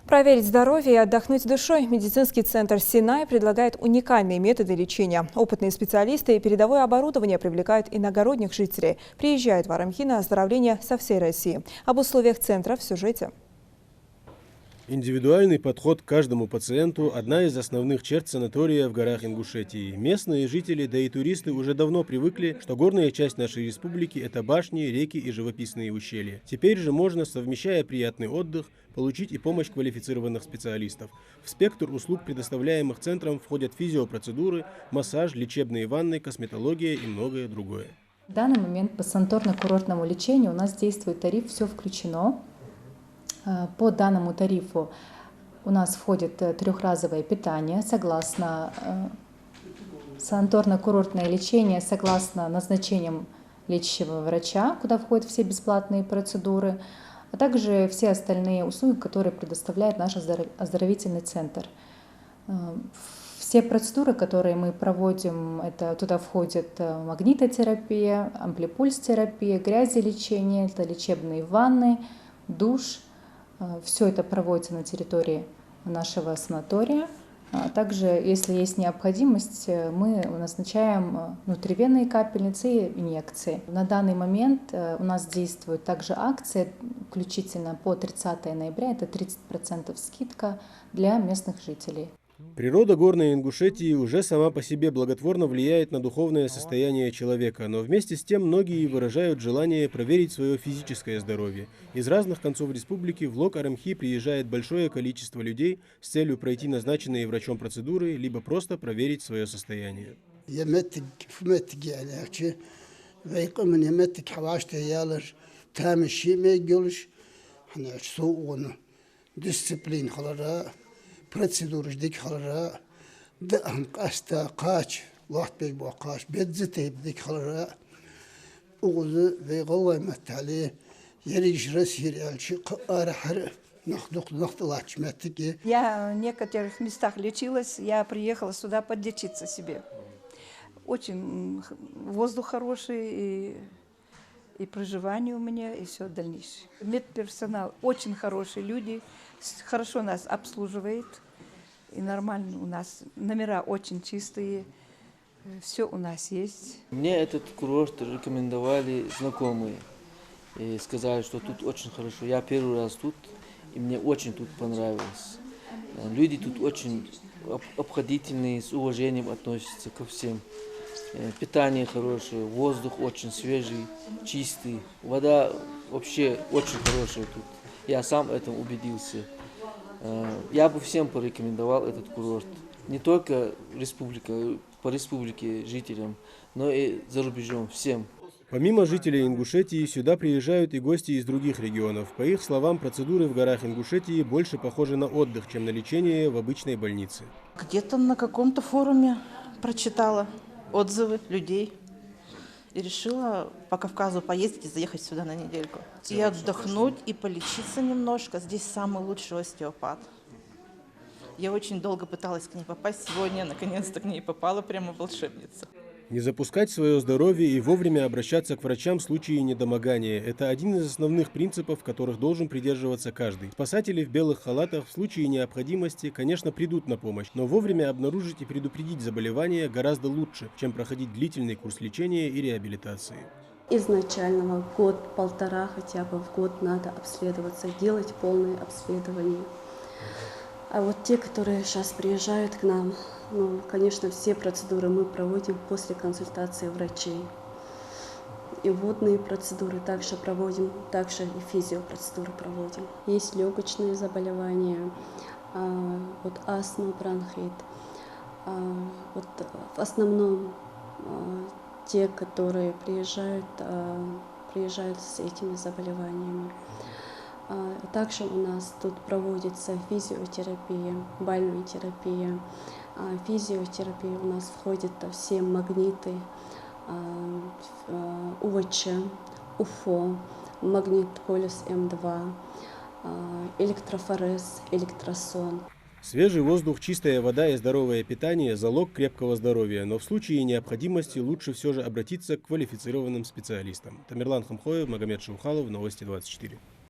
Проверить здоровье и отдохнуть душой. Медицинский центр «Синай» предлагает уникальные методы лечения. Опытные специалисты и передовое оборудование привлекают иногородних жителей. Приезжают в Арамхи на оздоровление со всей России. Об условиях центра в сюжете. Индивидуальный подход к каждому пациенту – одна из основных черт санатория в горах Ингушетии. Местные жители, да и туристы уже давно привыкли, что горная часть нашей республики – это башни, реки и живописные ущелья. Теперь же можно, совмещая приятный отдых, получить и помощь квалифицированных специалистов. В спектр услуг, предоставляемых центром, входят физиопроцедуры, массаж, лечебные ванны, косметология и многое другое. В данный момент по санаторно-курортному лечению у нас действует тариф «Все включено». По данному тарифу у нас входит трехразовое питание, согласно санаторно-курортное лечение, согласно назначениям лечащего врача, куда входят все бесплатные процедуры, а также все остальные услуги, которые предоставляет наш оздоровительный центр. Все процедуры, которые мы проводим, туда входит магнитотерапия, амплипульс-терапия, грязелечение, это лечебные ванны, душ. Все это проводится на территории нашего санатория. Также, если есть необходимость, мы назначаем внутривенные капельницы и инъекции. На данный момент у нас действует также акция, включительно по 30 ноября, это 30% скидка для местных жителей. Природа горной Ингушетии уже сама по себе благотворно влияет на духовное состояние человека, но вместе с тем многие выражают желание проверить свое физическое здоровье. Из разных концов республики в Лог Арамхи приезжает большое количество людей с целью пройти назначенные врачом процедуры, либо просто проверить свое состояние. Процедуры ждик халара, да анкаста кач, лахбек бакаш, бедзитей дик халара, угузу вегалай матали, ярижрас яряльчи арахар, нахтулач матики. Я в некоторых местах лечилась, я приехала сюда подлечиться себе. Очень воздух хороший и проживание у меня, и все дальнейшее. Медперсонал очень хорошие люди, хорошо нас обслуживает, и нормально у нас номера очень чистые, все у нас есть. Мне этот курорт рекомендовали знакомые и сказали, что тут очень хорошо. Я первый раз тут, и мне очень тут понравилось. Люди тут очень обходительные, с уважением относятся ко всем. Питание хорошее, воздух очень свежий, чистый, вода вообще очень хорошая тут. Я сам этому убедился. Я бы всем порекомендовал этот курорт. Не только по республике жителям, но и за рубежом, всем. Помимо жителей Ингушетии, сюда приезжают и гости из других регионов. По их словам, процедуры в горах Ингушетии больше похожи на отдых, чем на лечение в обычной больнице. Где-то на каком-то форуме прочитала отзывы людей и решила по Кавказу поездить и заехать сюда на недельку. И отдохнуть, и полечиться немножко. Здесь самый лучший остеопат. Я очень долго пыталась к ней попасть. Сегодня наконец-то к ней попала, прямо волшебница. Не запускать свое здоровье и вовремя обращаться к врачам в случае недомогания – это один из основных принципов, которых должен придерживаться каждый. Спасатели в белых халатах в случае необходимости, конечно, придут на помощь, но вовремя обнаружить и предупредить заболевание гораздо лучше, чем проходить длительный курс лечения и реабилитации. Изначально год-полтора хотя бы в год надо обследоваться, делать полное обследование. А вот те, которые сейчас приезжают к нам, конечно, все процедуры мы проводим после консультации врачей. И водные процедуры также проводим, также и физиопроцедуры проводим. Есть легочные заболевания, астма, бронхит. В основном те, которые приезжают с этими заболеваниями. Также у нас тут проводится физиотерапия, бальная терапия. Физиотерапия у нас входит все магниты, УВЧ, УФО, магнит полюс М2, электрофорез, электросон. Свежий воздух, чистая вода и здоровое питание – залог крепкого здоровья, но в случае необходимости лучше все же обратиться к квалифицированным специалистам. Тамерлан Хамхоев, Магомед Шаухалов, Новости 24.